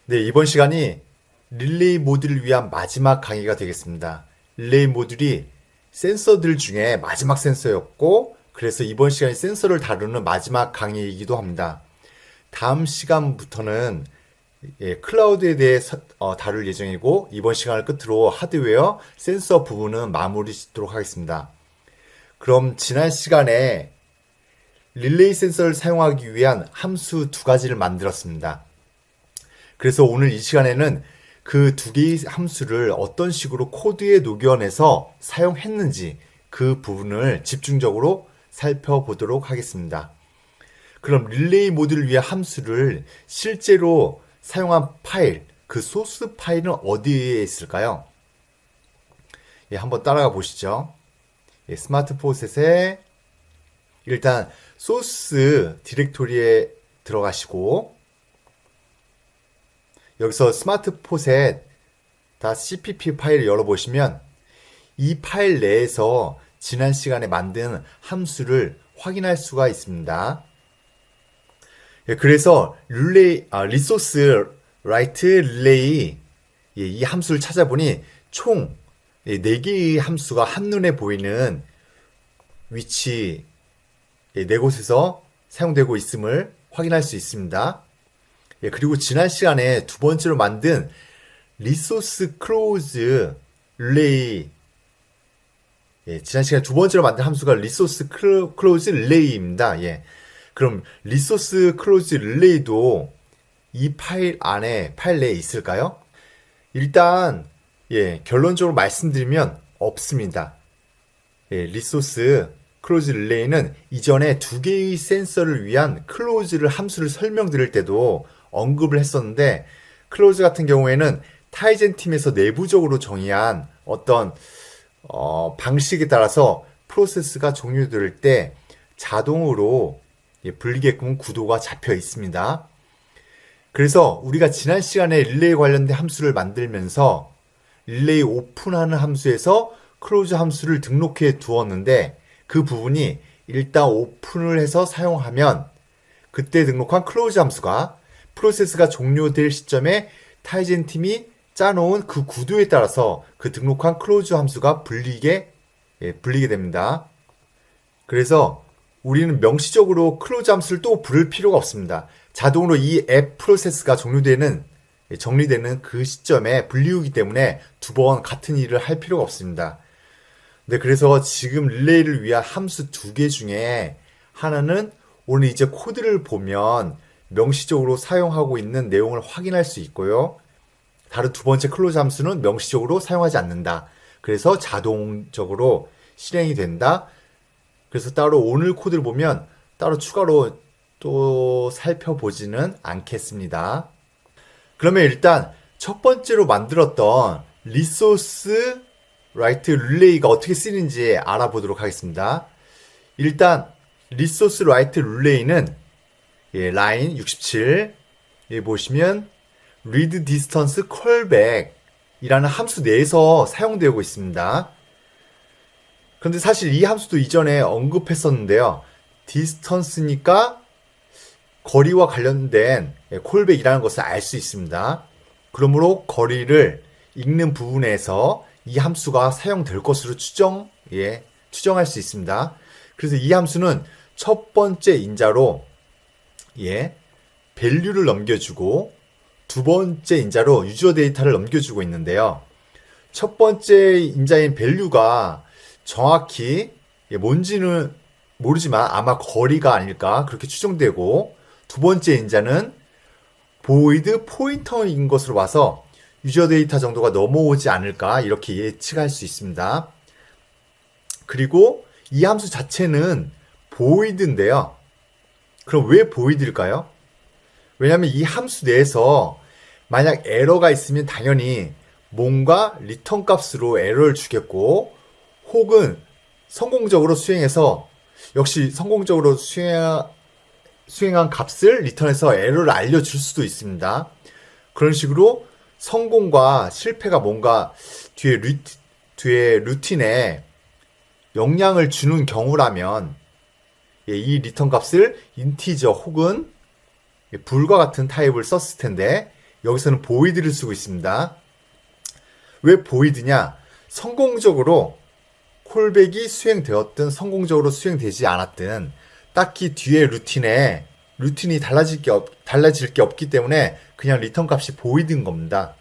네, 이번 시간이 릴레이 모듈을 위한 마지막 강의가 되겠습니다. 릴레이 모듈이 센서들 중에 마지막 센서였고, 그래서 이번 시간이 센서를 다루는 마지막 강의이기도 합니다. 다음 시간부터는 클라우드에 대해 다룰 예정이고, 이번 시간을 끝으로 하드웨어, 센서 부분은 마무리 짓도록 하겠습니다. 그럼 지난 시간에 릴레이 센서를 사용하기 위한 함수 두 가지를 만들었습니다. 그래서 오늘 이 시간에는 그 두 개의 함수를 어떤 식으로 코드에 녹여내서 사용했는지 그 부분을 집중적으로 살펴보도록 하겠습니다. 그럼 릴레이 모듈을 위한 함수를 실제로 사용한 파일, 그 소스 파일은 어디에 있을까요? 한번 따라가 보시죠. 스마트 포셋에 일단 소스 디렉토리에 들어가시고 여기서 스마트 포셋 .cpp 파일을 열어보시면 이 파일 내에서 지난 시간에 만든 함수를 확인할 수가 있습니다. 그래서 리소스 라이트 릴레이 이 함수를 찾아보니 총 4개의 함수가 한눈에 보이는 위치 4곳에서 사용되고 있음을 확인할 수 있습니다. 그리고 지난 시간에 두 번째로 만든 리소스 클로즈 릴레이 지난 시간에 두 번째로 만든 함수가 리소스 클로즈 릴레이입니다. 그럼 리소스 클로즈 릴레이도 이 파일 내에 있을까요? 일단 결론적으로 말씀드리면 없습니다. 리소스 클로즈 릴레이는 이전에 두 개의 센서를 위한 클로즈를 함수를 설명드릴 때도 언급을 했었는데, 클로즈 같은 경우에는 타이젠 팀에서 내부적으로 정의한 어떤 방식에 따라서 프로세스가 종료될 때 자동으로 분리게끔 구도가 잡혀 있습니다. 그래서 우리가 지난 시간에 릴레이 관련된 함수를 만들면서 릴레이 오픈하는 함수에서 클로즈 함수를 등록해 두었는데, 그 부분이 일단 오픈을 해서 사용하면 그때 등록한 클로즈 함수가 프로세스가 종료될 시점에 타이젠 팀이 짜놓은 그 구도에 따라서 그 등록한 클로즈 함수가 불리게 됩니다. 그래서 우리는 명시적으로 클로즈 함수를 또 부를 필요가 없습니다. 자동으로 이 앱 프로세스가 정리되는 그 시점에 분리우기 때문에 두 번 같은 일을 할 필요가 없습니다. 네, 그래서 지금 릴레이를 위한 함수 두 개 중에 하나는 오늘 이제 코드를 보면 명시적으로 사용하고 있는 내용을 확인할 수 있고요. 다른 두 번째 클로즈 함수는 명시적으로 사용하지 않는다. 그래서 자동적으로 실행이 된다. 그래서 따로 오늘 코드를 보면 따로 추가로 또 살펴보지는 않겠습니다. 그러면 일단 첫 번째로 만들었던 리소스 라이트 릴레이가 어떻게 쓰이는지 알아보도록 하겠습니다. 일단 리소스 라이트 릴레이는 라인 67 보시면 read distance callback 이라는 함수 내에서 사용되고 있습니다. 그런데 사실 이 함수도 이전에 언급했었는데요. distance니까 거리와 관련된 callback이라는 것을 알 수 있습니다. 그러므로 거리를 읽는 부분에서 이 함수가 사용될 것으로 추정할 수 있습니다. 그래서 이 함수는 첫 번째 인자로 value를 넘겨주고 두 번째 인자로 유저 데이터를 넘겨주고 있는데요. 첫 번째 인자인 value가 정확히 뭔지는 모르지만 아마 거리가 아닐까 그렇게 추정되고, 두 번째 인자는 void 포인터인 것으로 봐서 유저 데이터 정도가 넘어오지 않을까 이렇게 예측할 수 있습니다. 그리고 이 함수 자체는 void인데요. 그럼 왜 void일까요? 왜냐하면 이 함수 내에서 만약 에러가 있으면 당연히 뭔가 리턴 값으로 에러를 주겠고, 혹은 성공적으로 수행해서 역시 성공적으로 수행한 값을 리턴해서 에러를 알려줄 수도 있습니다. 그런 식으로 성공과 실패가 뭔가 뒤에 루틴에 영향을 주는 경우라면 이 리턴 값을 인티저 혹은 불과 같은 타입을 썼을 텐데 여기서는 void를 쓰고 있습니다. 왜 void냐? 성공적으로 콜백이 수행되었든 성공적으로 수행되지 않았든 딱히 뒤에 루틴이 달라질 게 없기 때문에 그냥 리턴 값이 void인 겁니다.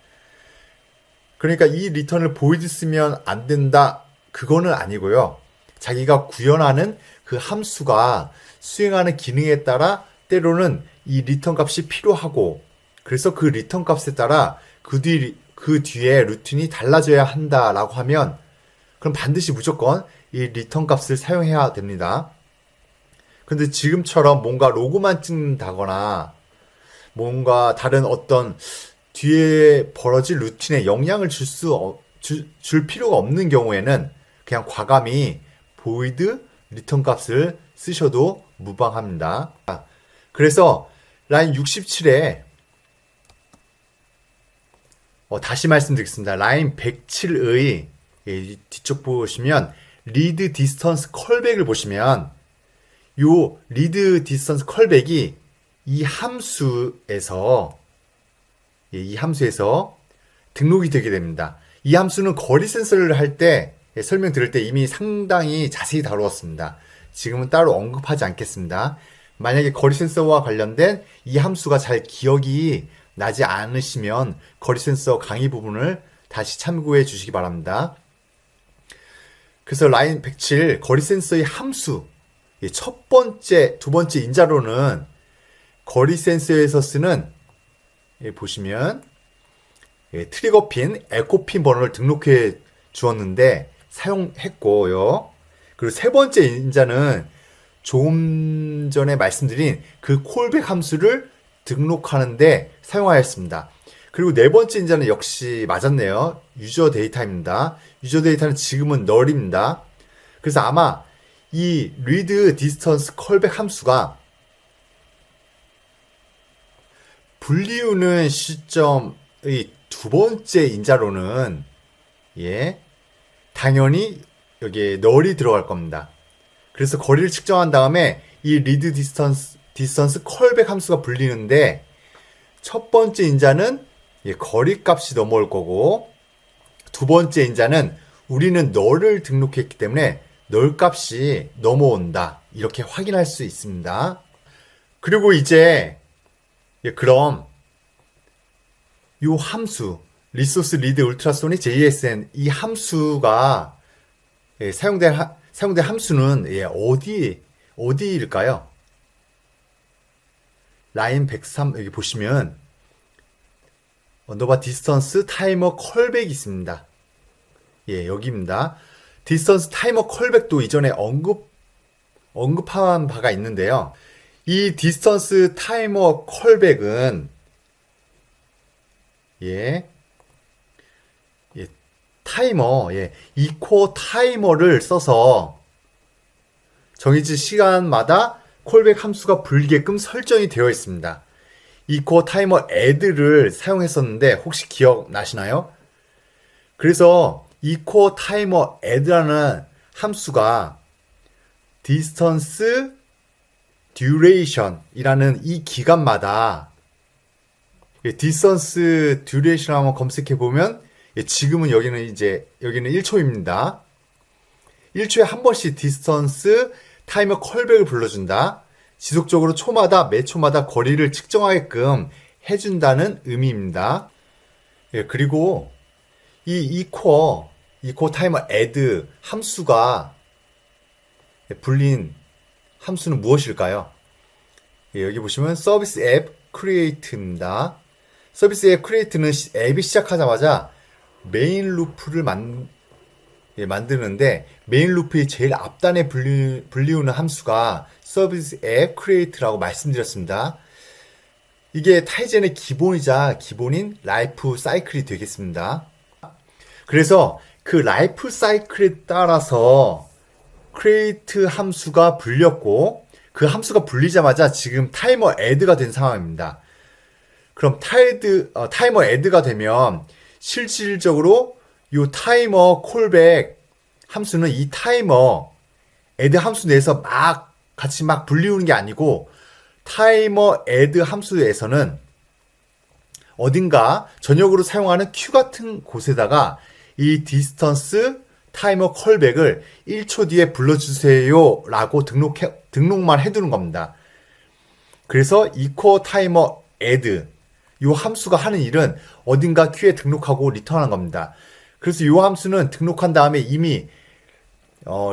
그러니까 이 리턴을 void 쓰면 안 된다. 그거는 아니고요. 자기가 구현하는 그 함수가 수행하는 기능에 따라 때로는 이 리턴 값이 필요하고 그래서 그 리턴 값에 따라 그 뒤에 루틴이 달라져야 한다라고 하면 그럼 반드시 무조건 이 리턴 값을 사용해야 됩니다. 근데 지금처럼 뭔가 로고만 찍는다거나 뭔가 다른 어떤 뒤에 벌어질 루틴에 영향을 줄 필요가 없는 경우에는 그냥 과감히 void 리턴 값을 쓰셔도 무방합니다. 그래서 라인 67에 다시 말씀드리겠습니다. 라인 107의 뒤쪽 보시면 리드 디스턴스 컬백을 보시면 요 리드 디스턴스 컬백이 이 함수에서 등록이 되게 됩니다. 이 함수는 거리 센서를 할 때 설명 드릴 때 이미 상당히 자세히 다루었습니다. 지금은 따로 언급하지 않겠습니다. 만약에 거리 센서와 관련된 이 함수가 잘 기억이 나지 않으시면 거리 센서 강의 부분을 다시 참고해 주시기 바랍니다. 그래서 라인 107 거리 센서의 함수 첫 번째, 두 번째 인자로는 거리 센서에서 쓰는 보시면 트리거 핀, 에코 핀 번호를 등록해 주었는데 사용했고요. 그리고 세 번째 인자는 조금 전에 말씀드린 그 콜백 함수를 등록하는데 사용하였습니다. 그리고 네 번째 인자는 역시 맞았네요. 유저 데이터입니다. 유저 데이터는 지금은 널입니다. 그래서 아마 이 read distance callback 함수가 분리우는 시점의 두 번째 인자로는 당연히 여기에 널이 들어갈 겁니다. 그래서 거리를 측정한 다음에 이 read distance callback 함수가 불리는데 첫 번째 인자는 거리 값이 넘어올 거고 두 번째 인자는 우리는 널을 등록했기 때문에 널 값이 넘어온다. 이렇게 확인할 수 있습니다. 그리고 이제 그럼 이 함수 리소스 리드 울트라소닉 JSN 이 함수가 사용된 함수는 어디일까요? 라인 103 여기 보시면 언더바 디스턴스 타이머 컬백이 있습니다. 여기입니다. 디스턴스 타이머 컬백도 이전에 언급한 바가 있는데요. 이 디스턴스 타이머 컬백은 타이머, 이코 타이머를 써서 정해진 시간마다 콜백 함수가 불리게끔 설정이 되어 있습니다. 이코 타이머 add를 사용했었는데 혹시 기억나시나요? 그래서 이코 타이머 add라는 함수가 distance duration 이라는 이 기간마다 distance duration 한번 검색해 보면 지금은 여기는 1초입니다. 1초에 한 번씩 distance 타이머 컬백을 불러준다. 지속적으로 매 초마다 거리를 측정하게끔 해준다는 의미입니다. 그리고 이 equal 타이머 add 함수가 불린 함수는 무엇일까요? 여기 보시면 서비스 앱 create입니다. 서비스 앱 create는 앱이 시작하자마자 메인 루프를 만드는데 메인 루프의 제일 앞단에 불리우는 함수가 서비스 앱 create라고 말씀드렸습니다. 이게 타이젠의 기본인 라이프 사이클이 되겠습니다. 그래서 그 라이프 사이클에 따라서 create 함수가 불렸고 그 함수가 불리자마자 지금 타이머 add가 된 상황입니다. 그럼 타이머 add가 되면 실질적으로 이 타이머 콜백 함수는 이 타이머 add 함수 내에서 같이 불리우는 게 아니고 타이머 add 함수에서는 어딘가 전역으로 사용하는 q 같은 곳에다가 이 디스턴스 타이머 컬백을 1초 뒤에 불러주세요 라고 등록만 해두는 겁니다. 그래서 equal timer add 이 함수가 하는 일은 어딘가 queue에 등록하고 리턴하는 겁니다. 그래서 이 함수는 등록한 다음에 이미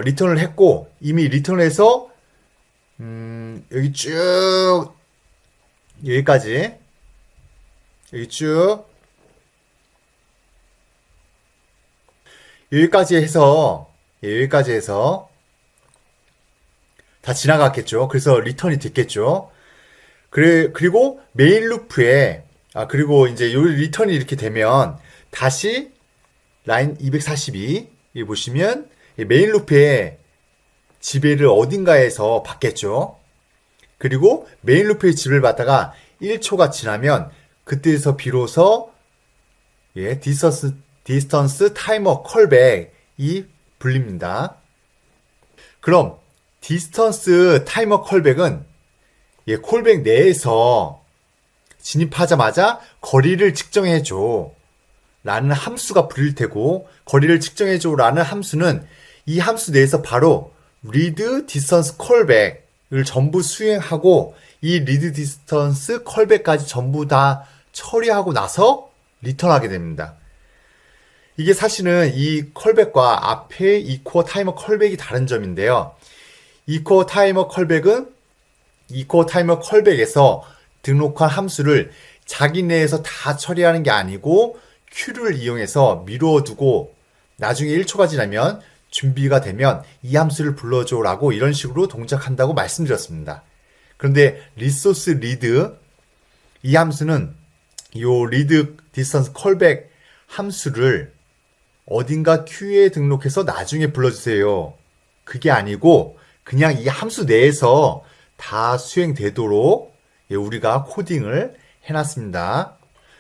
리턴을 했고, 이미 리턴을 해서 여기 쭉 여기까지 여기 쭉 여기까지 해서 다 지나갔겠죠. 그래서 리턴이 됐겠죠. 그리고 메인 루프에 그리고 이제 요 리턴이 이렇게 되면 다시 라인 242 여기 보시면 메인 루프에 지배를 어딘가에서 받겠죠. 그리고 메인 루프의 지배를 받다가 1초가 지나면 그때에서 비로소 디스턴스 타이머 컬백이 불립니다. 그럼 디스턴스 타이머 컬백은 콜백 내에서 진입하자마자 거리를 측정해줘 라는 함수가 불릴 테고, 거리를 측정해줘 라는 함수는 이 함수 내에서 바로 read distance callback을 전부 수행하고 이 read distance callback까지 전부 다 처리하고 나서 리턴하게 됩니다. 이게 사실은 이 컬백과 앞에 equal timer callback이 다른 점인데요. equal timer callback에서 등록한 함수를 자기 내에서 다 처리하는 게 아니고 queue를 이용해서 미루어두고 나중에 1초가 지나면 준비가 되면 이 함수를 불러줘 라고 이런 식으로 동작한다고 말씀드렸습니다. 그런데 resource read 이 함수는 이 read distance callback 함수를 어딘가 queue에 등록해서 나중에 불러주세요. 그게 아니고 그냥 이 함수 내에서 다 수행되도록 우리가 코딩을 해놨습니다.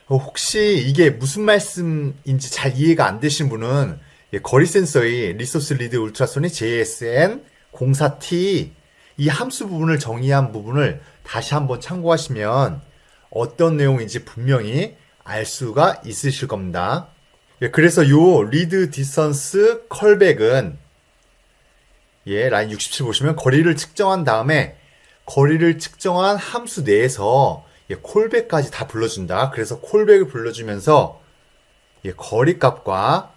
혹시 이게 무슨 말씀인지 잘 이해가 안 되신 분은 거리 센서의 리소스 리드 울트라소닉 JSN 04T 이 함수 부분을 정의한 부분을 다시 한번 참고하시면 어떤 내용인지 분명히 알 수가 있으실 겁니다. 그래서 요 리드 디스턴스 컬백은 라인 67 보시면 거리를 측정한 다음에 거리를 측정한 함수 내에서 콜백까지 다 불러준다. 그래서 콜백을 불러주면서 거리 값과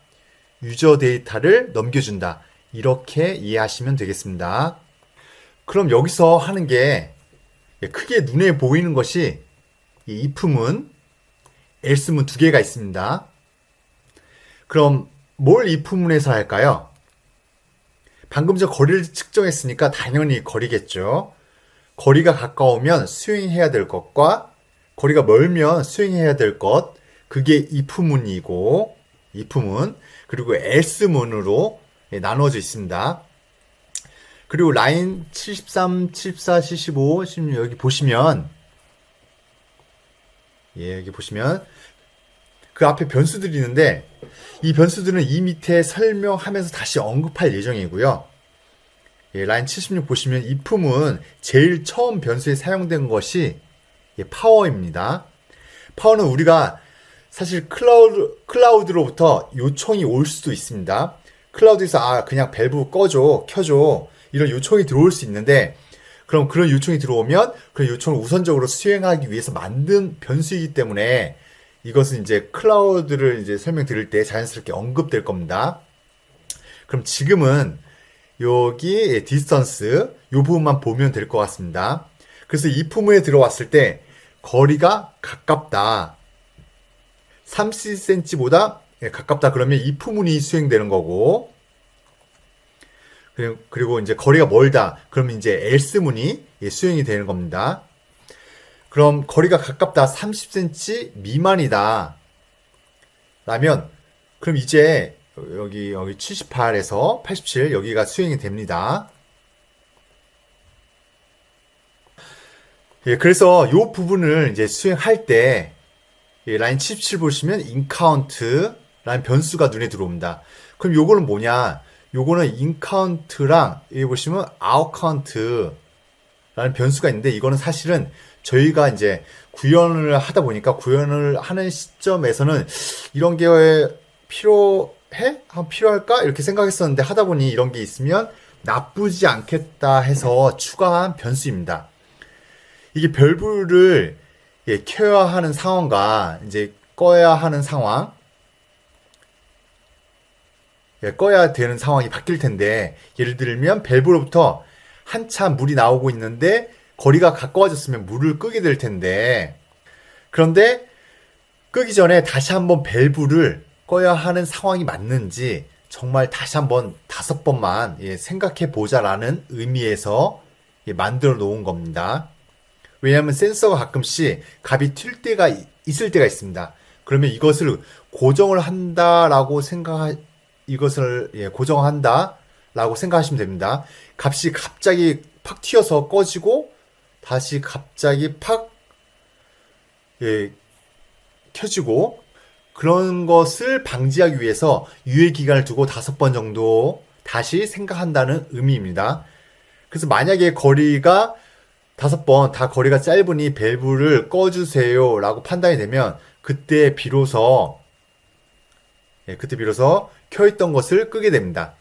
유저 데이터를 넘겨준다. 이렇게 이해하시면 되겠습니다. 그럼 여기서 하는 게 크게 눈에 보이는 것이 이 if문, else문 두 개가 있습니다. 그럼 뭘 if문에서 할까요? 방금 전 거리를 측정했으니까 당연히 거리겠죠. 거리가 가까우면 수행해야 될 것과 거리가 멀면 수행해야 될 것, 그게 if문이고, if문, 그리고 else문으로 나눠져 있습니다. 그리고 라인 73, 74, 75, 76 여기 보시면 여기 보시면 그 앞에 변수들이 있는데 이 변수들은 이 밑에 설명하면서 다시 언급할 예정이고요. 라인 76 보시면 if문 제일 처음 변수에 사용된 것이 파워입니다. 파워는 우리가 사실 클라우드로부터 요청이 올 수도 있습니다. 클라우드에서 그냥 밸브 꺼줘, 켜줘 이런 요청이 들어올 수 있는데, 그럼 그런 요청이 들어오면 그 요청을 우선적으로 수행하기 위해서 만든 변수이기 때문에 이것은 이제 클라우드를 이제 설명드릴 때 자연스럽게 언급될 겁니다. 그럼 지금은 여기 디스턴스 이 부분만 보면 될 것 같습니다. 그래서 if문에 들어왔을 때 거리가 가깝다, 30cm보다 가깝다 그러면 if문이 수행되는 거고, 그리고 이제 거리가 멀다 그러면 이제 else문이 수행이 되는 겁니다. 그럼 거리가 가깝다 30cm 미만이다 라면 그럼 이제 여기 78에서 87 여기가 수행이 됩니다. 그래서 이 부분을 이제 수행할 때 라인 77 보시면 inCount라는 변수가 눈에 들어옵니다. 그럼 요거는 뭐냐? 요거는 inCount랑 여기 보시면 outCount 라는 변수가 있는데 이거는 사실은 저희가 이제 구현을 하다 보니까 구현을 하는 시점에서는 이런 게 필요해? 필요할까? 이렇게 생각했었는데 하다 보니 이런 게 있으면 나쁘지 않겠다 해서 추가한 변수입니다. 이게 밸브를 켜야 하는 상황과 이제 꺼야 하는 상황, 꺼야 되는 상황이 바뀔 텐데 예를 들면 밸브로부터 한참 물이 나오고 있는데 거리가 가까워졌으면 물을 끄게 될 텐데 그런데 끄기 전에 다시 한번 밸브를 꺼야 하는 상황이 맞는지 정말 다시 한번 5번만 생각해 보자라는 의미에서 만들어 놓은 겁니다. 왜냐하면 센서가 가끔씩 값이 튈 때가 있을 때가 있습니다. 그러면 이것을 고정을 한다라고 고정한다라고 생각하시면 됩니다. 값이 갑자기 팍 튀어서 꺼지고 다시 갑자기 팍 켜지고 그런 것을 방지하기 위해서 유예 기간을 두고 5번 정도 다시 생각한다는 의미입니다. 그래서 만약에 거리가 5번 다 거리가 짧으니 밸브를 꺼주세요 라고 판단이 되면 그때 비로소 켜있던 것을 끄게 됩니다.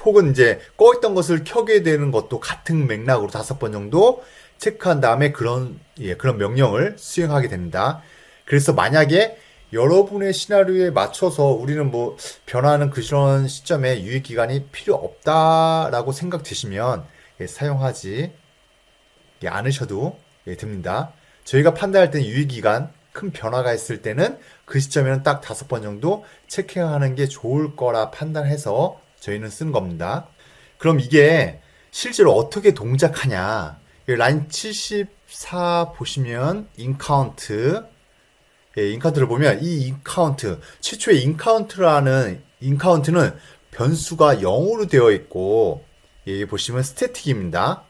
혹은 이제 꺼있던 것을 켜게 되는 것도 같은 맥락으로 5번 정도 체크한 다음에 그런 명령을 수행하게 됩니다. 그래서 만약에 여러분의 시나리오에 맞춰서 우리는 뭐 변화하는 그런 시점에 유예 기간이 필요 없다라고 생각되시면 사용하지 않으셔도 됩니다. 저희가 판단할 때는 유예 기간 큰 변화가 있을 때는 그 시점에는 딱 5번 정도 체크하는 게 좋을 거라 판단해서 저희는 쓴 겁니다. 그럼 이게 실제로 어떻게 동작하냐? 라인 74 보시면 인카운트를 보면 이 최초의 인카운트는 변수가 0으로 되어 있고 여기 보시면 스태틱입니다.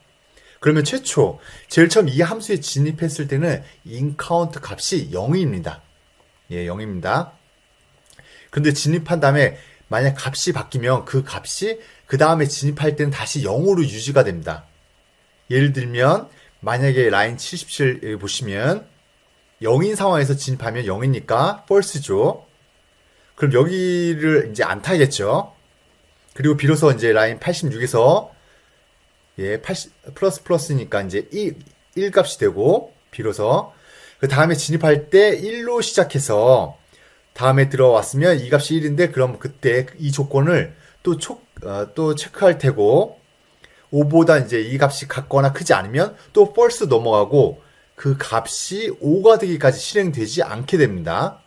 그러면 제일 처음 이 함수에 진입했을 때는 인카운트 값이 0입니다. 0입니다. 그런데 진입한 다음에 만약 값이 바뀌면 그 값이 그 다음에 진입할 때는 다시 0으로 유지가 됩니다. 예를 들면 만약에 라인 77 보시면 0인 상황에서 진입하면 0이니까 false죠. 그럼 여기를 이제 안 타겠죠. 그리고 비로소 이제 라인 86에서 플러스니까 이제 1 값이 되고 비로소 그 다음에 진입할 때 1로 시작해서 다음에 들어왔으면 이 값이 1인데 그럼 그때 이 조건을 또 체크할 테고 5보다 이제 이 값이 같거나 크지 않으면 또 false 넘어가고 그 값이 5가 되기까지 실행되지 않게 됩니다.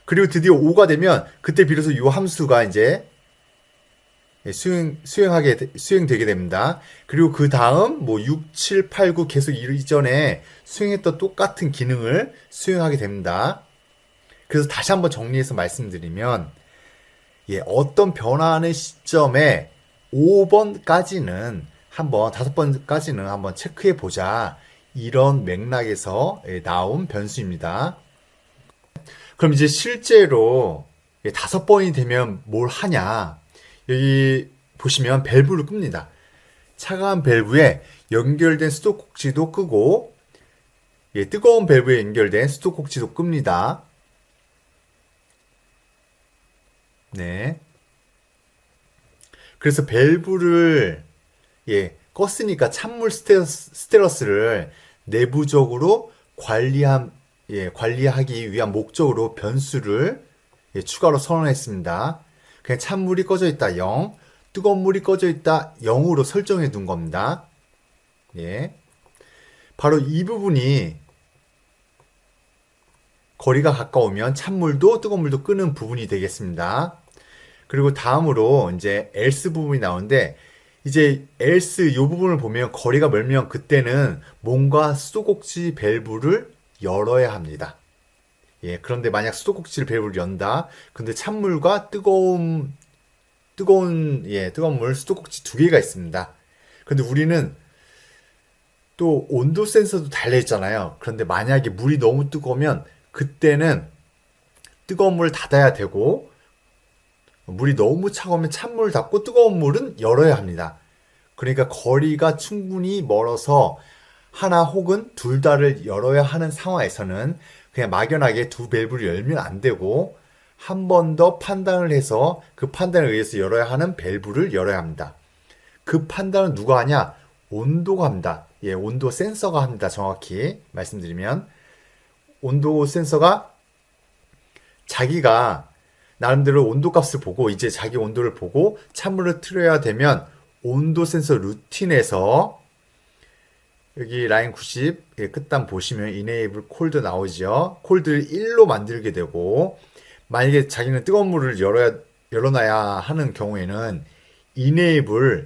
그리고 드디어 5가 되면 그때 비로소 이 함수가 이제 수행되게 됩니다. 그리고 그 다음 6, 7, 8, 9 계속 이전에 수행했던 똑같은 기능을 수행하게 됩니다. 그래서 다시 한번 정리해서 말씀드리면 어떤 변화하는 시점에 5번까지는 5번까지는 한번 체크해 보자. 이런 맥락에서 나온 변수입니다. 그럼 이제 실제로 5번이 되면 뭘 하냐? 여기 보시면 밸브를 끕니다. 차가운 밸브에 연결된 수도꼭지도 끄고 뜨거운 밸브에 연결된 수도꼭지도 끕니다. 네. 그래서 밸브를 껐으니까 찬물 스테러스를 내부적으로 관리하기 위한 목적으로 변수를 추가로 선언했습니다. 그냥 찬물이 꺼져 있다 0, 뜨거운 물이 꺼져 있다 0으로 설정해 둔 겁니다. 바로 이 부분이 거리가 가까우면 찬물도 뜨거운 물도 끄는 부분이 되겠습니다. 그리고 다음으로 이제 else 부분이 나오는데 이제 else 이 부분을 보면 거리가 멀면 그때는 뭔가 수도꼭지 밸브를 열어야 합니다. 그런데 만약 수도꼭지 밸브를 연다. 근데 찬물과 뜨거운 물 수도꼭지 2개가 있습니다. 근데 우리는 또 온도 센서도 달려있잖아요. 그런데 만약에 물이 너무 뜨거우면 그때는 뜨거운 물을 닫아야 되고 물이 너무 차가우면 찬물을 닫고 뜨거운 물은 열어야 합니다. 그러니까 거리가 충분히 멀어서 하나 혹은 둘 다를 열어야 하는 상황에서는 그냥 막연하게 두 밸브를 열면 안 되고 한 번 더 판단을 해서 그 판단에 의해서 열어야 하는 밸브를 열어야 합니다. 그 판단은 누가 하냐? 온도가 합니다. 예, 온도 센서가 합니다. 정확히 말씀드리면 온도 센서가 자기가 나름대로 온도 값을 보고 이제 자기 온도를 보고 찬물을 틀어야 되면 온도 센서 루틴에서 여기 라인 90 끝단 보시면 enable cold 나오죠. cold를 1로 만들게 되고 만약에 자기는 뜨거운 물을 열어놔야 하는 경우에는 enable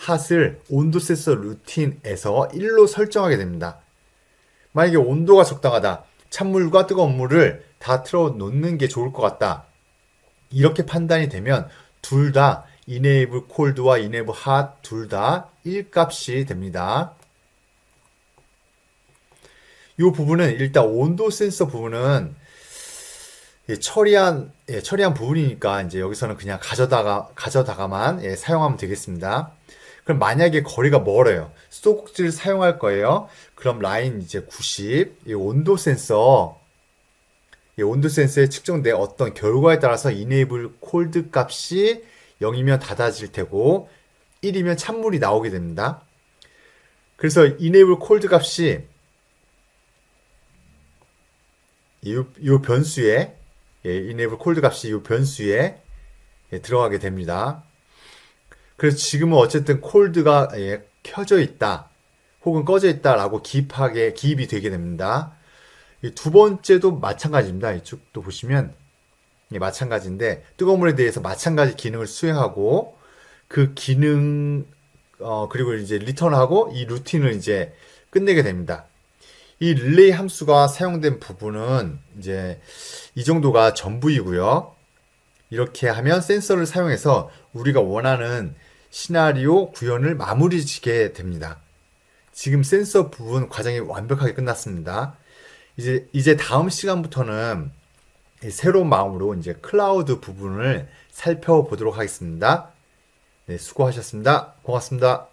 hot을 온도 센서 루틴에서 1로 설정하게 됩니다. 만약에 온도가 적당하다. 찬물과 뜨거운 물을 다 틀어 놓는 게 좋을 것 같다. 이렇게 판단이 되면 둘 다 enable cold와 enable hot 둘 다 1값이 됩니다. 이 부분은 일단 온도 센서 부분은 처리한 부분이니까 이제 여기서는 그냥 가져다가만 사용하면 되겠습니다. 그럼 만약에 거리가 멀어요. 수도꼭지를 사용할 거예요. 그럼 라인 이제 90, 이 온도 센서에 측정된 어떤 결과에 따라서 enable cold 값이 0이면 닫아질 테고 1이면 찬물이 나오게 됩니다. 그래서 enable cold 값이 이 변수에 enable cold 값이 이 변수에 들어가게 됩니다. 그래서 지금은 어쨌든 cold가 켜져 있다 혹은 꺼져 있다라고 기입이 되게 됩니다. 두 번째도 마찬가지입니다. 이쪽도 보시면 마찬가지인데 뜨거운 물에 대해서 마찬가지 기능을 수행하고 그 기능 그리고 이제 리턴하고 이 루틴을 이제 끝내게 됩니다. 이 릴레이 함수가 사용된 부분은 이제 이 정도가 전부이고요. 이렇게 하면 센서를 사용해서 우리가 원하는 시나리오 구현을 마무리 짓게 됩니다. 지금 센서 부분 과정이 완벽하게 끝났습니다. 이제 다음 시간부터는 새로운 마음으로 이제 클라우드 부분을 살펴보도록 하겠습니다. 네, 수고하셨습니다. 고맙습니다.